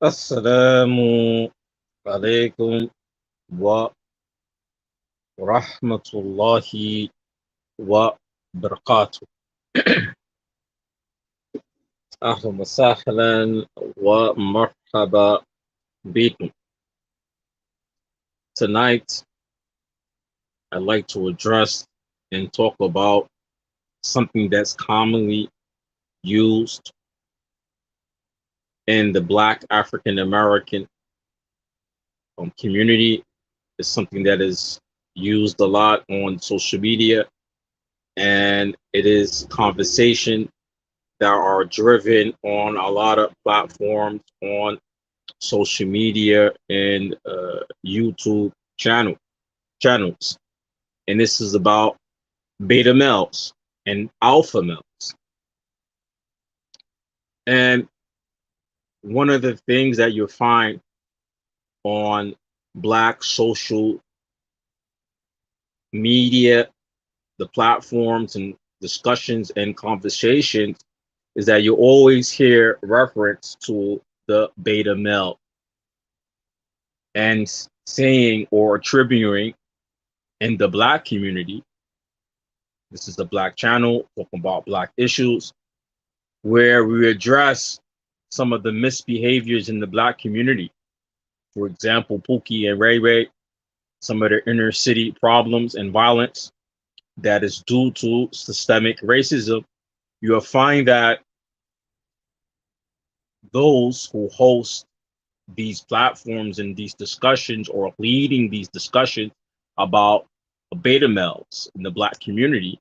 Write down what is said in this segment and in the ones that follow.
Assalamu alaikum wa rahmatullahi wa barakatuh. Ahlan wa sahlan wa marhaba bikum. Tonight, I'd like to address and talk about something that's commonly used in the Black African American community. It's something that is used a lot on social media, and it is conversation that are driven on a lot of platforms on social media and YouTube channels. And this is about beta males and alpha males. And one of the things that you'll find on Black social media, the platforms and discussions and conversations, is that you always hear reference to the beta male and saying or attributing in the Black community. This is the Black channel talking about Black issues, where we address some of the misbehaviors in the Black community. For example, Pookie and Ray Ray, some of the inner city problems and violence that is due to systemic racism. You'll find that those who host these platforms and these discussions or leading these discussions about beta males in the Black community,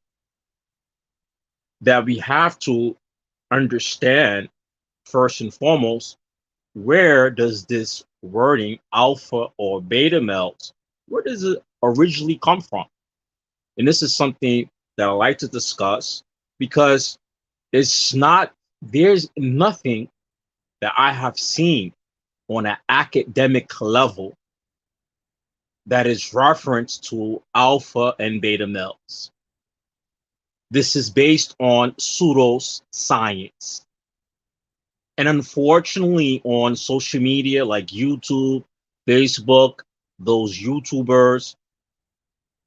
that we have to understand first and foremost, where does this wording alpha or beta males, where does it originally come from? And this is something that I like to discuss because it's not, there's nothing that I have seen on an academic level that is reference to alpha and beta males. This is based on pseudoscience. And unfortunately, on social media like YouTube, Facebook, those YouTubers,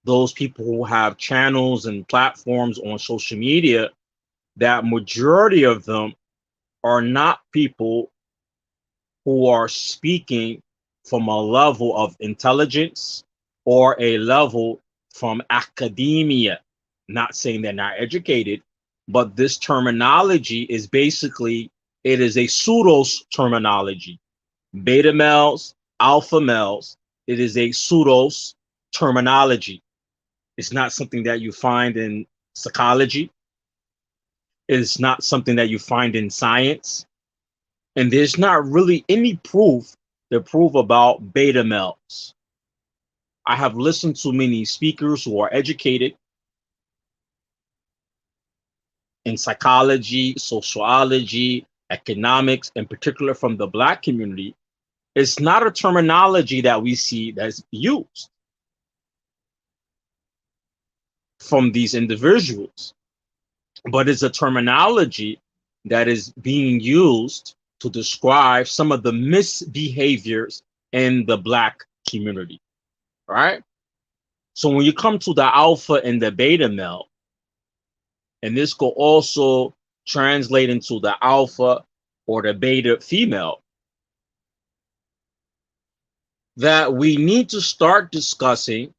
those people who have channels and platforms on social media, that majority of them are not people who are speaking from a level of intelligence or a level from academia. Not saying they're not educated, but this terminology is basically, it is a pseudo terminology. Beta males, alpha males, it is a pseudo terminology. It's not something that you find in psychology. It's not something that you find in science. And there's not really any proof to prove about beta males. I have listened to many speakers who are educated in psychology, sociology, economics, in particular from the Black community. It's not a terminology that we see that's used from these individuals, but it's a terminology that is being used to describe some of the misbehaviors in the Black community, right? So when you come to the alpha and the beta male, and this could also translate into the alpha or the beta female, that we need to start discussing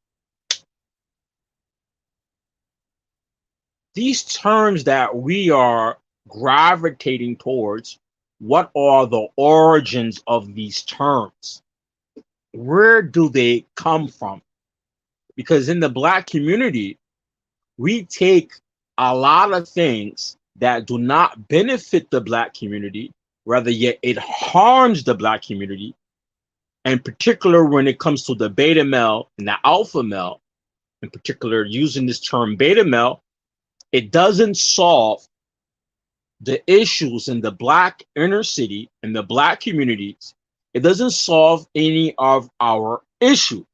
these terms that we are gravitating towards. What are the origins of these terms? Where do they come from? Because in the Black community, we take a lot of things that do not benefit the Black community, rather yet it harms the Black community. In particular, when it comes to the beta male and the alpha male, in particular, using this term beta male, it doesn't solve the issues in the Black inner city and the Black communities. It doesn't solve any of our issue.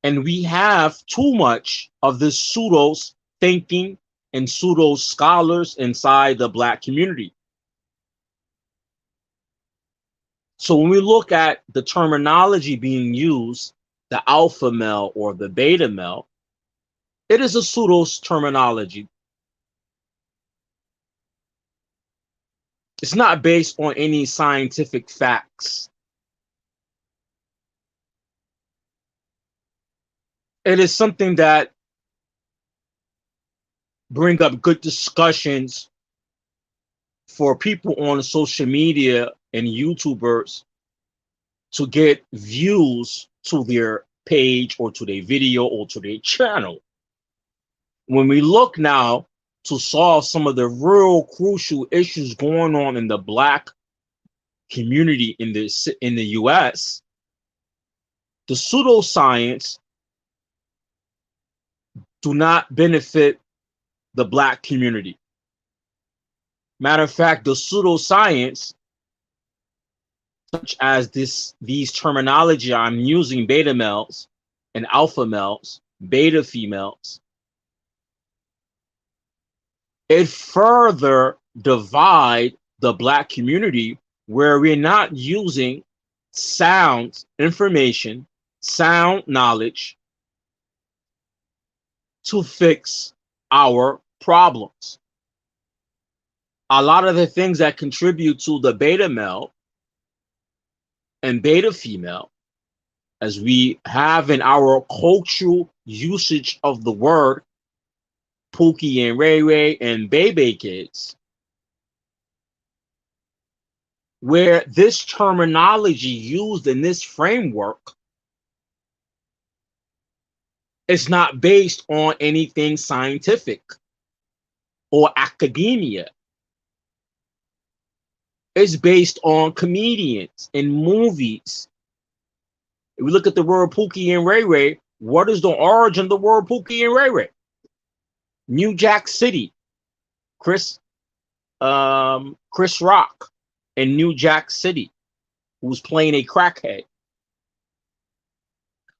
And we have too much of this pseudo thinking and pseudo scholars inside the Black community. So when we look at the terminology being used, the alpha male or the beta male, it is a pseudo terminology. It's not based on any scientific facts. It is something that bring up good discussions for people on social media and YouTubers to get views to their page or to their video or to their channel. When we look now to solve some of the real crucial issues going on in the Black community in the US, the pseudoscience do not benefit the Black community. Matter of fact, the pseudoscience, such as these terminology I'm using, beta males and alpha males, beta females, it further divide the Black community where we're not using sound information, sound knowledge to fix our problems. A lot of the things that contribute to the beta male and beta female, as we have in our cultural usage of the word Pookie and Ray Ray and Bebe kids, where this terminology used in this framework is not based on anything scientific or academia. It's based on comedians and movies. If we look at the word Pookie and Ray Ray, what is the origin of the word Pookie and Ray Ray? New Jack City, Chris Rock in New Jack City, who was playing a crackhead.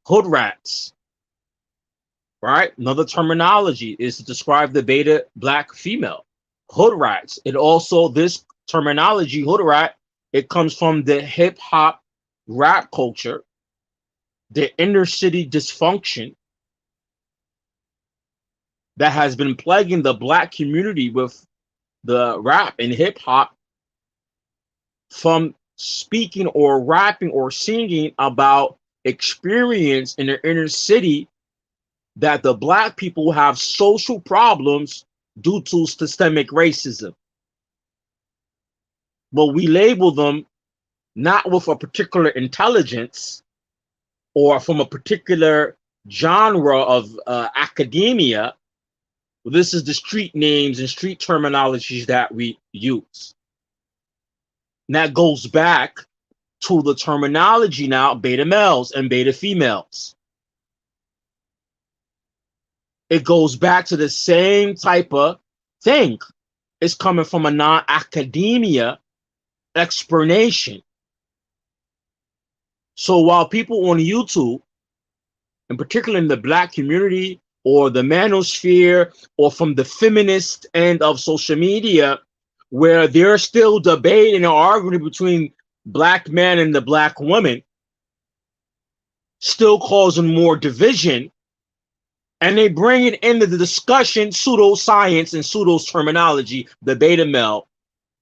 Hood rats, right? Another terminology is to describe the beta Black female. Hood rats. It also, this terminology, hood rat, it comes from the hip hop rap culture, the inner city dysfunction that has been plaguing the Black community with the rap and hip hop, from speaking or rapping or singing about experience in the inner city that the Black people have social problems due to systemic racism. But we label them not with a particular intelligence or from a particular genre of academia. This is the street names and street terminologies that we use. And that goes back to the terminology now, beta males and beta females. It goes back to the same type of thing. It's coming from a non-academia explanation. So while people on YouTube, and particularly in the Black community or the manosphere or from the feminist end of social media, where they're still debating and arguing between Black men and the Black woman, still causing more division, and they bring it into the discussion pseudoscience and pseudo terminology, the beta male,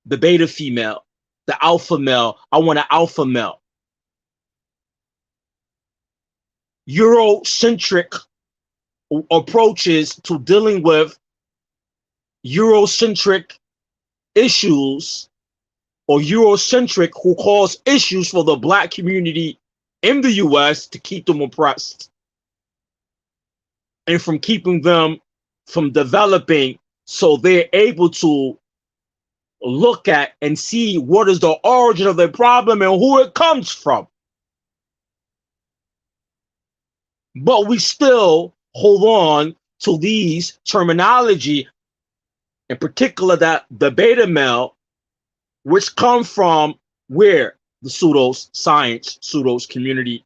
the beta female, the alpha male. I want an alpha male. Eurocentric approaches to dealing with Eurocentric issues, or Eurocentric who cause issues for the Black community in the US to keep them oppressed and from keeping them from developing, so they're able to look at and see what is the origin of the problem and who it comes from. But we still hold on to these terminology, in particular that the beta male, which come from where? The pseudoscience, pseudos community.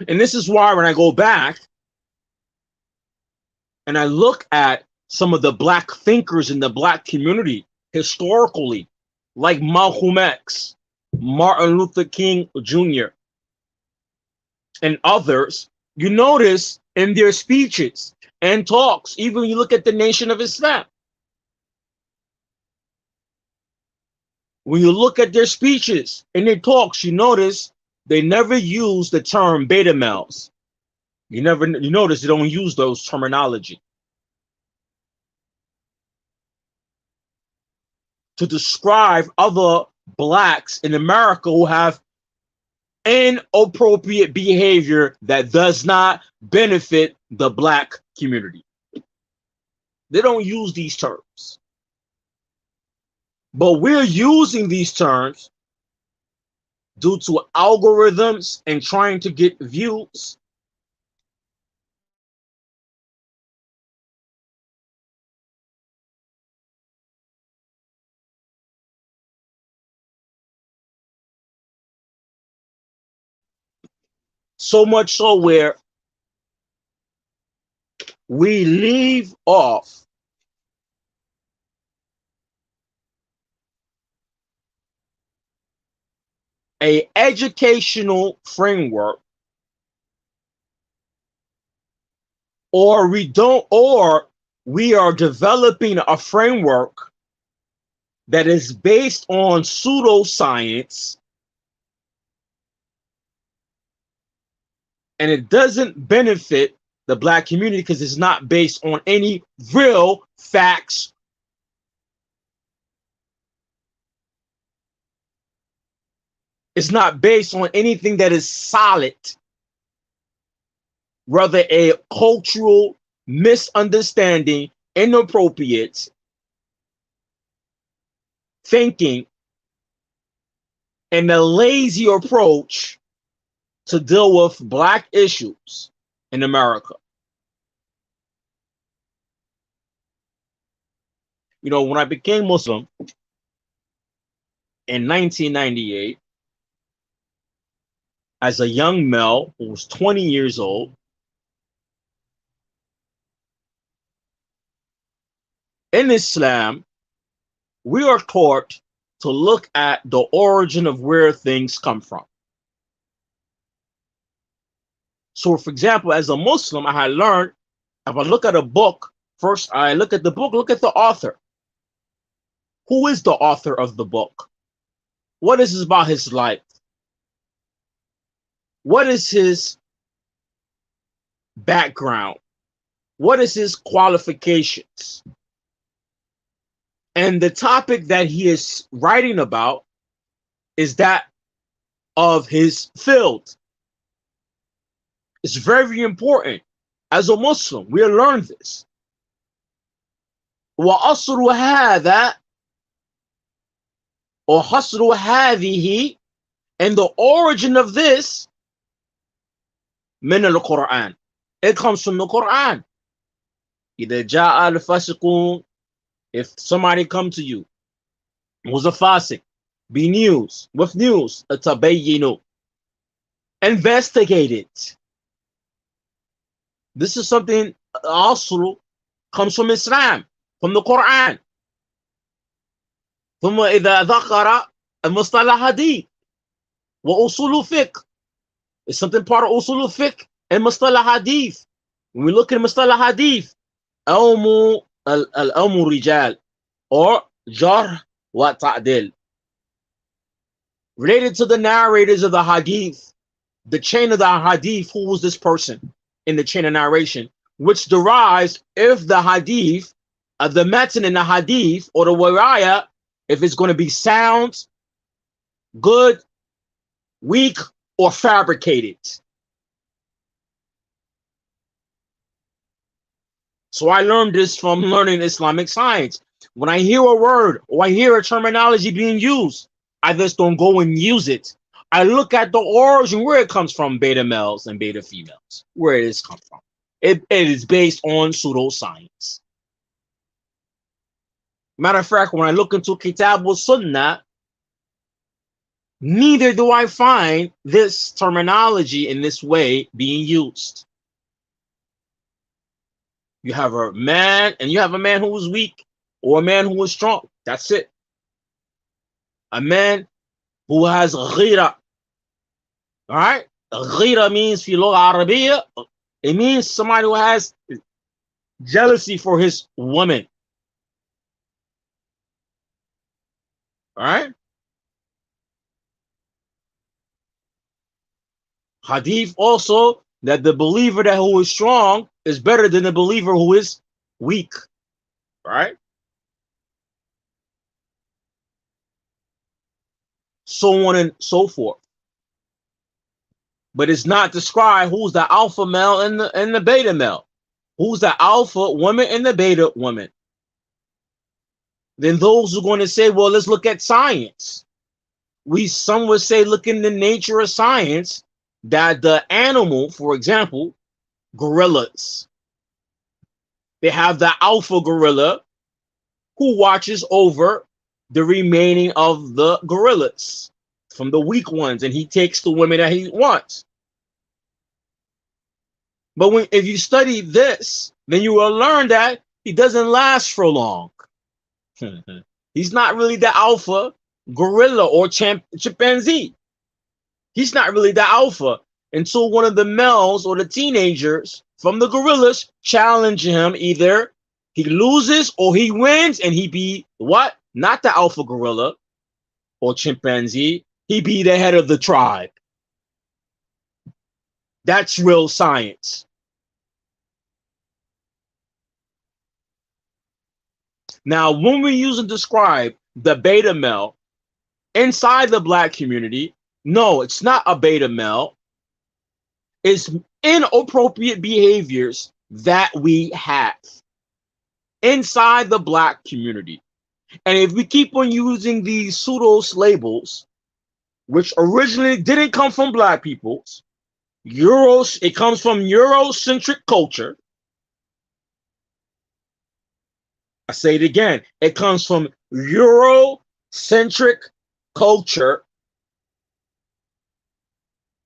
And this is why when I go back and I look at some of the Black thinkers in the Black community historically, like Malcolm X, Martin Luther King Jr., and others, you notice in their speeches and talks, even when you look at the Nation of Islam, when you look at their speeches and their talks, you notice they never use the term beta males. You notice they don't use those terminology to describe other blacks in America who have inappropriate behavior that does not benefit the black community. They don't use these terms. But we're using these terms due to algorithms and trying to get views. So much so where we leave off a educational framework, or we are developing a framework that is based on pseudoscience, and it doesn't benefit the black community because it's not based on any real facts. It's not based on anything that is solid, rather a cultural misunderstanding, inappropriate thinking, and a lazy approach to deal with black issues in America. You know, when I became Muslim in 1998, as a young male who was 20 years old, in Islam, we are taught to look at the origin of where things come from. So, for example, as a Muslim, I had learned if I look at a book, first I look at the book, look at the author. Who is the author of the book? What is this about his life? What is his background? What is his qualifications? And the topic that he is writing about is that of his field. It's very important. As a Muslim, we learn this. وَأَصْلُ هَذَا or حَصْلُ هَذِهِ, and the origin of this من القرآن. It comes from the Quran. إِذَا جَاءَ الْفَاسِقُونَ, if somebody come to you who's a fasik, be news with news, atabayyinu, investigate it. This is something also comes from Islam, from the Quran. ثم إذا ذكر المصطلح حديث وأصول فقه. It's something part of usul fiqh and mustalah hadith. When we look at mustalah hadith, al-amru rijal or jarh wa ta'dil, related to the narrators of the hadith, the chain of the hadith. Who was this person in the chain of narration, which derives if the hadith, the matan in the hadith or the waraya, if it's going to be sound, good, weak, or fabricated. So I learned this from learning Islamic science. When I hear a word or I hear a terminology being used, I just don't go and use it. I look at the origin, where it comes from, beta males and beta females, where it is come from. It is based on pseudoscience. Matter of fact, when I look into Kitab al-Sunnah, neither do I find this terminology in this way being used. You have a man and you have a man who is weak or a man who is strong. That's it. A man who has ghira. All right? Ghira means في اللغة العربية, it means somebody who has jealousy for his woman. All right? Hadith also that the believer that who is strong is better than the believer who is weak. All right? So on and so forth. But it's not described who's the alpha male and the beta male. Who's the alpha woman and the beta woman? Then those who are going to say, well, let's look at science. Some would say, look in the nature of science, that the animal, for example, gorillas, they have the alpha gorilla who watches over the remaining of the gorillas from the weak ones, and he takes the women that he wants. But if you study this, then you will learn that he doesn't last for long. He's not really the alpha gorilla or chimpanzee. He's not really the alpha until one of the males or the teenagers from the gorillas challenge him. Either he loses or he wins, and he be what? Not the alpha gorilla or chimpanzee. He be the head of the tribe. That's real science. Now, when we use and describe the beta male inside the black community, no, it's not a beta male. It's inappropriate behaviors that we have inside the black community. And if we keep on using these pseudos labels, which originally didn't come from black peoples, it comes from Eurocentric culture. I say it again, it comes from Eurocentric culture.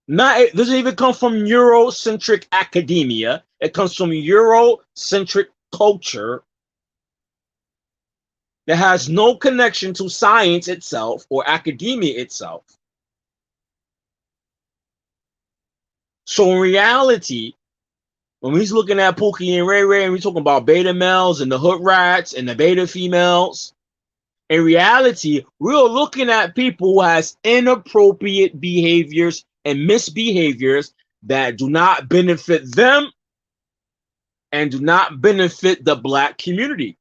It doesn't even come from Eurocentric academia. It comes from Eurocentric culture that has no connection to science itself or academia itself. So in reality, when we're looking at Pookie and Ray Ray and we're talking about beta males and the hood rats and the beta females, in reality, we're looking at people who has inappropriate behaviors and misbehaviors that do not benefit them and do not benefit the black community.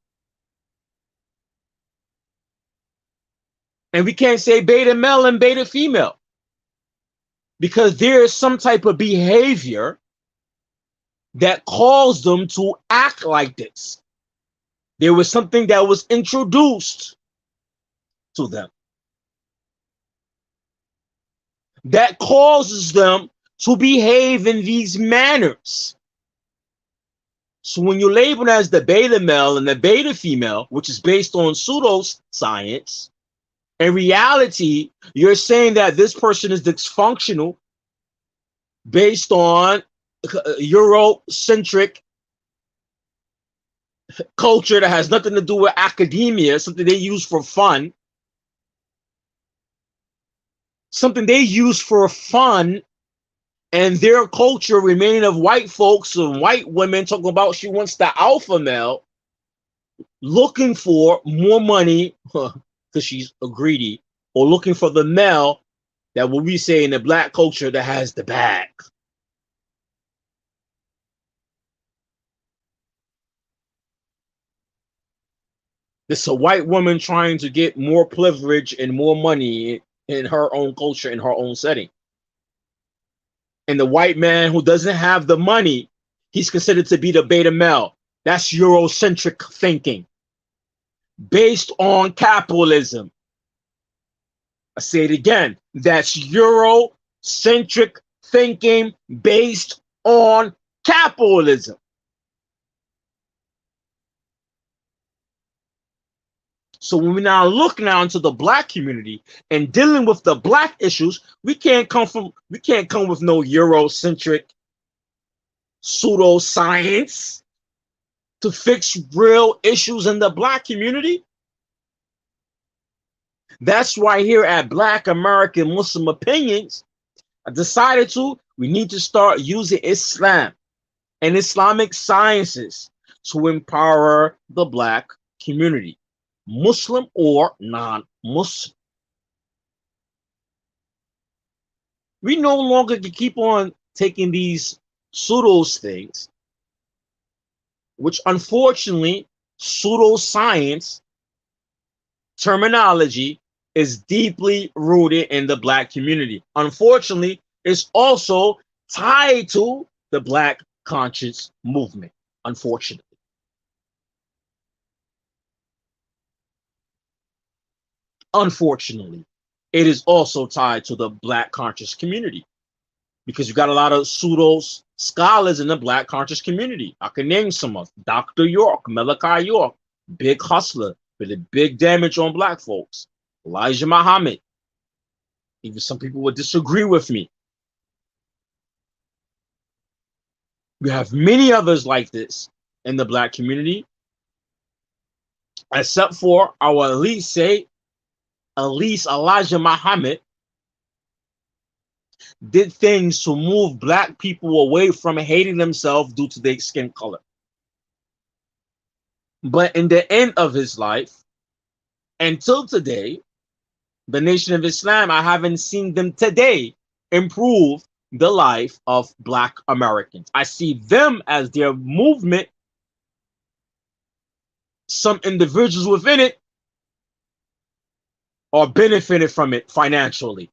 And we can't say beta male and beta female because there is some type of behavior that caused them to act like this. There was something that was introduced to them that causes them to behave in these manners. So when you label it as the beta male and the beta female, which is based on pseudoscience, in reality, you're saying that this person is dysfunctional based on Eurocentric culture that has nothing to do with academia, something they use for fun. Something they use for fun, and their culture remaining of white folks and white women talking about she wants the alpha male, looking for more money because she's greedy, or looking for the male that what we say in the black culture that has the bag. It's a white woman trying to get more privilege and more money in her own culture, in her own setting. And the white man who doesn't have the money, he's considered to be the beta male. That's Eurocentric thinking based on capitalism. I say it again. That's Eurocentric thinking based on capitalism. So when we now look now into the black community and dealing with the black issues, we can't come with no Eurocentric pseudoscience to fix real issues in the black community. That's why here at Black American Muslim Opinions, I decided we need to start using Islam and Islamic sciences to empower the Black community, Muslim or non-Muslim. We no longer can keep on taking these pseudos things, which unfortunately, pseudoscience terminology is deeply rooted in the Black community. Unfortunately, it's also tied to the Black conscious movement, unfortunately. Unfortunately, it is also tied to the Black conscious community because you got a lot of pseudo scholars in the Black conscious community. I can name some of Dr. York, Malachi York, big hustler, but a big damage on Black folks. Elijah Muhammad. Even some people would disagree with me. We have many others like this in the Black community, except for our elite say, at least Elijah Muhammad did things to move Black people away from hating themselves due to their skin color. But in the end of his life, until today, the Nation of Islam, I haven't seen them today improve the life of Black Americans. I see them as their movement, some individuals within it are benefited from it financially.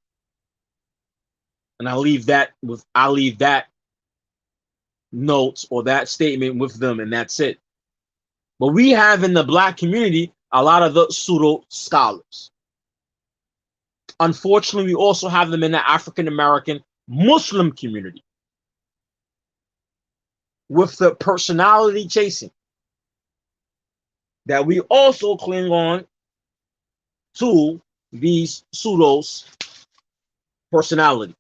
And I leave that note or that statement with them, and that's it. But we have in the Black community a lot of the pseudo scholars. Unfortunately, we also have them in the African American Muslim community with the personality chasing that we also cling on to these pseudos personalities.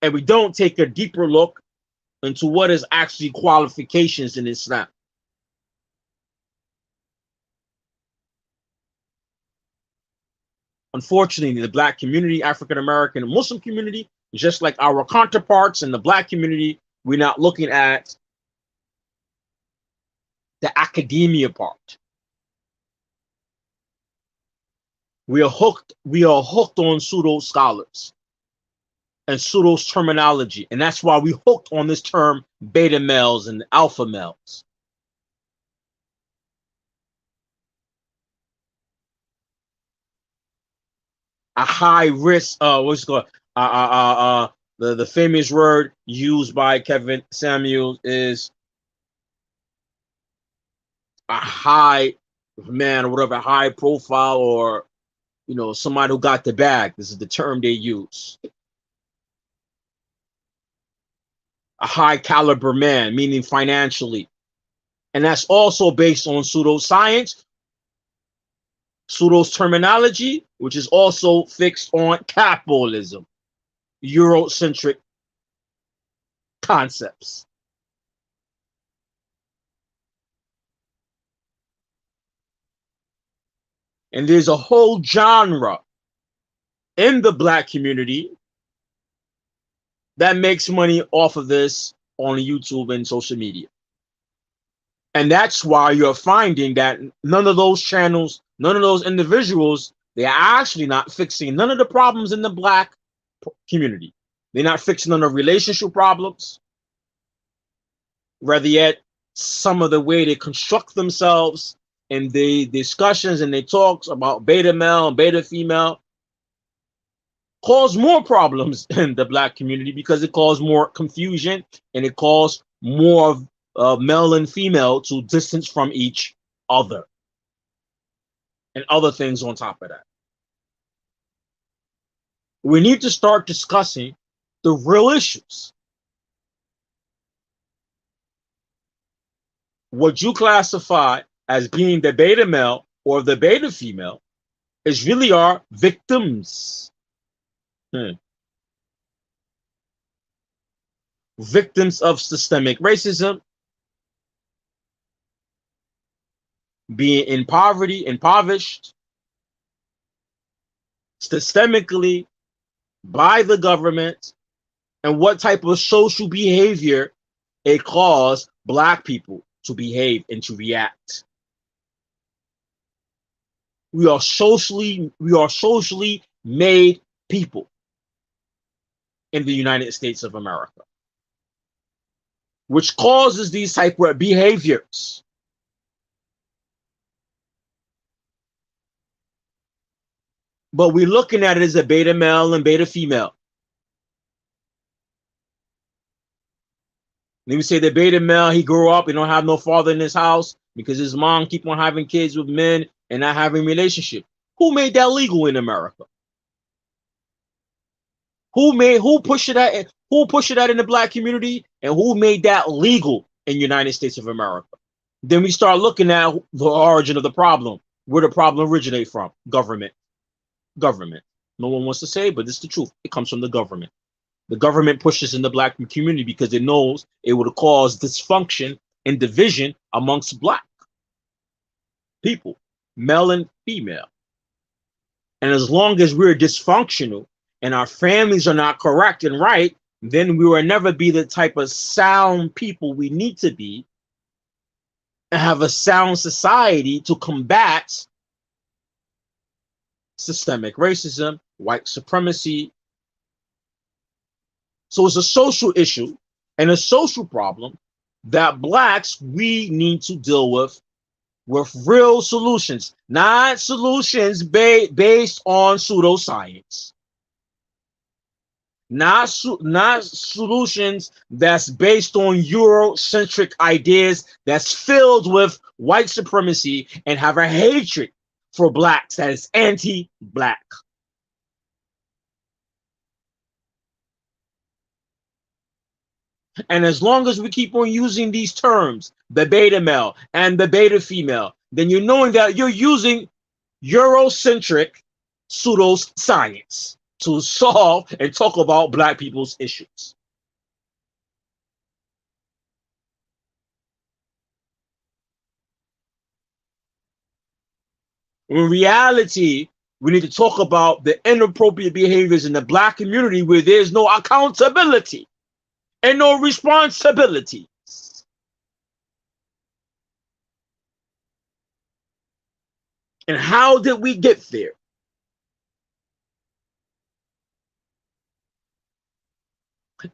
And we don't take a deeper look into what is actually qualifications in Islam. Unfortunately, the Black community, African American, and Muslim community, just like our counterparts in the Black community, we're not looking at the academia part. We are hooked on pseudo scholars and pseudo terminology. And that's why we hooked on this term beta males and alpha males. A high risk, what's it called? The famous word used by Kevin Samuels is a high man or whatever, high profile, or somebody who got the bag. This is the term they use. A high caliber man, meaning financially. And that's also based on pseudoscience, pseudo terminology, which is also fixed on capitalism, Eurocentric concepts. And there's a whole genre in the Black community that makes money off of this on YouTube and social media. And that's why you're finding that none of those channels, none of those individuals, they're actually not fixing none of the problems in the Black community. They're not fixing none of the relationship problems. Rather yet, some of the way they construct themselves in the discussions and they talks about beta male and beta female cause more problems in the Black community because it caused more confusion and it caused more male and female to distance from each other and other things on top of that. We need to start discussing the real issues. What you classify as being the beta male or the beta female is really our victims. Victims of systemic racism, being in poverty, impoverished systemically by the government, and what type of social behavior it caused Black people to behave and to react. We are socially made people in the United States of America, which causes these type of behaviors. But we're looking at it as a beta male and beta female. Let me say the beta male, he grew up, he don't have no father in his house because his mom keep on having kids with men and not having relationship. Who made that legal in America? Who pushed it out in the Black community, and who made that legal in the United States of America? Then we start looking at the origin of the problem, where the problem originate from. Government. No one wants to say, but it's the truth. It comes from the government. The government pushes in the Black community because it knows it would cause dysfunction and division amongst Black people, male and female. And as long as we're dysfunctional and our families are not correct and right, then we will never be the type of sound people we need to be and have a sound society to combat systemic racism, white supremacy. So it's a social issue and a social problem that Blacks, we need to deal with real solutions, not solutions based on pseudoscience, not solutions that's based on Eurocentric ideas that's filled with white supremacy and have a hatred for Blacks that is anti-Black. And as long as we keep on using these terms, the beta male and the beta female, then you're knowing that you're using Eurocentric pseudoscience to solve and talk about Black people's issues. In reality, we need to talk about the inappropriate behaviors in the Black community where there's no accountability and no responsibility. And how did we get there?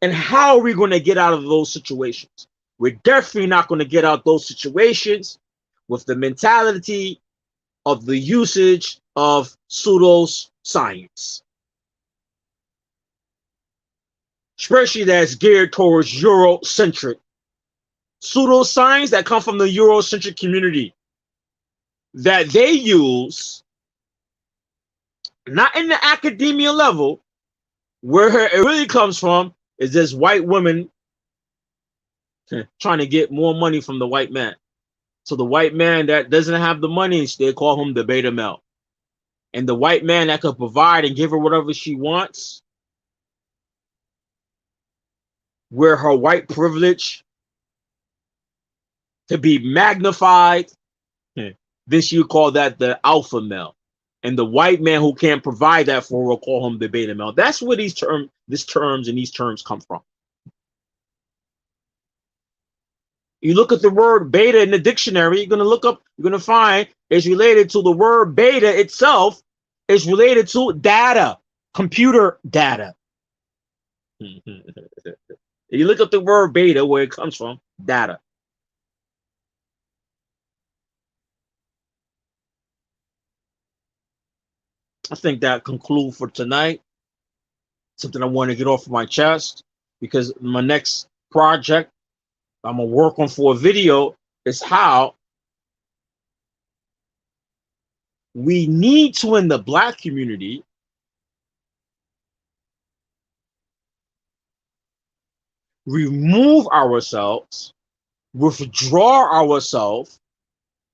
And how are we going to get out of those situations? We're definitely not going to get out of those situations with the mentality of the usage of pseudoscience, especially that's geared towards Eurocentric. Pseudoscience that come from the Eurocentric community that they use, not in the academia level, where it really comes from is this white woman trying to get more money from the white man. So the white man that doesn't have the money, they call him the beta male. And the white man that could provide and give her whatever she wants, where her white privilege to be magnified, this you call that the alpha male. And the white man who can't provide that for her will call him the beta male. That's where these terms come from. You look at the word beta in the dictionary, you're going to find it's related to the word beta itself. It's related to data, computer data. You look up the word beta, where it comes from, data. I think that concludes for tonight. Something I want to get off my chest, because my next project I'm going to work on for a video is how we need to, in the Black community, remove ourselves, withdraw ourselves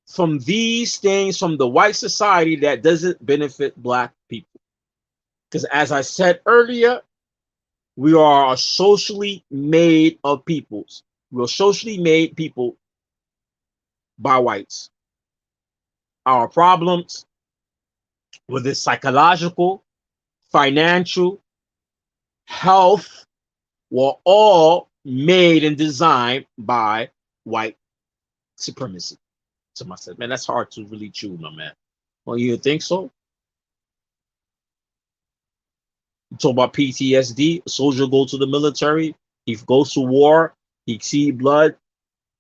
from these things from the white society that doesn't benefit Black people. Because as I said earlier, we are a socially made of peoples. We're socially made people by whites. our problems, whether it's psychological, financial, health, were all made and designed by white supremacy. So I said, man, that's hard to really chew, my man. Well, you think so? You talk about PTSD. A soldier goes to the military. He goes to war. He sees blood.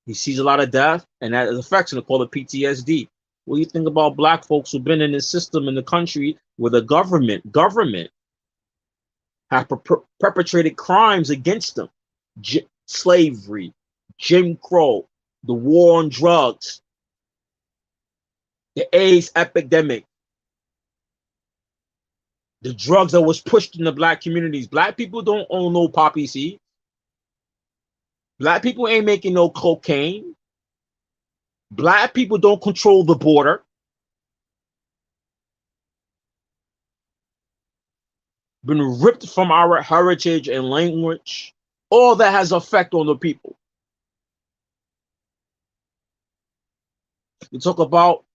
He sees a lot of death, and that affects him. They call it PTSD. What do you think about black folks who've been in the system in the country where the government have perpetrated crimes against them? Slavery, Jim Crow, the war on drugs, the AIDS epidemic, the drugs that was pushed in the black communities. Black people don't own no poppy seed. Black people ain't making no cocaine. Black people don't control the border. Been ripped from our heritage and language. All that has effect on the people. You talk about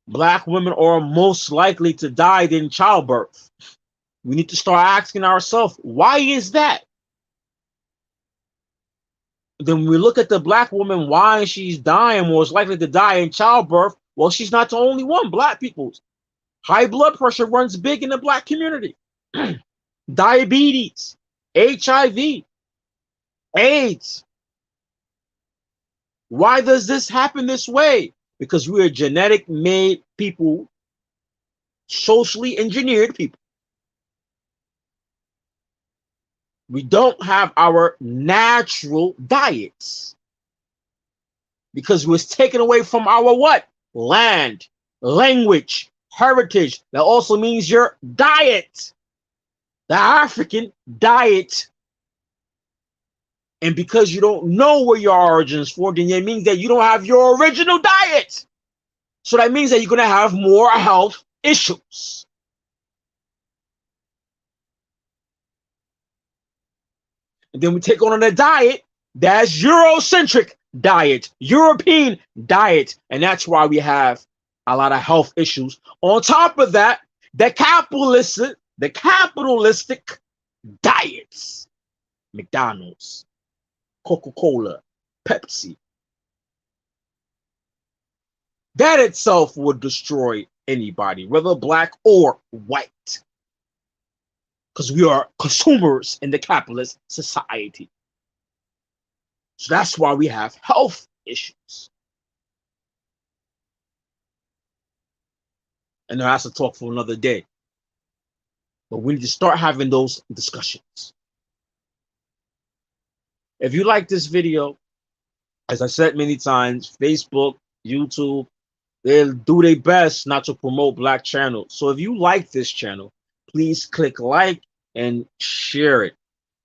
black women are most likely to die in childbirth. We need to start asking ourselves, why is that? Then we look at the black woman, why she's dying, most likely to die in childbirth. Well, she's not the only one. Black people, high blood pressure runs big in the black community. Diabetes, HIV, AIDS. Why does this happen this way? Because we are genetic made people, socially engineered people. We don't have our natural diets because it was taken away from our what? Land, language, heritage. That also means your diet, the African diet. And because you don't know where your origins for, then it means that you don't have your original diet. So that means that you're going to have more health issues. And then we take on a diet that's Eurocentric diet, European diet. And that's why we have a lot of health issues. On top of that, the capitalistic diets, McDonald's, Coca-Cola, Pepsi. That itself would destroy anybody, whether black or white. Because we are consumers in the capitalist society. So that's why we have health issues. And that's a talk for another day. But we need to start having those discussions. If you like this video, as I said many times, Facebook, YouTube, they'll do their best not to promote black channels. So if you like this channel, please click like and share it.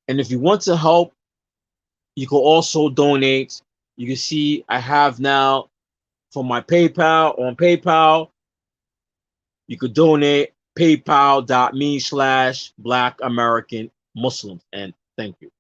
And if you want to help, you can also donate. You can see I have now for my PayPal on PayPal. You could donate paypal.me/Black American Muslims. And thank you.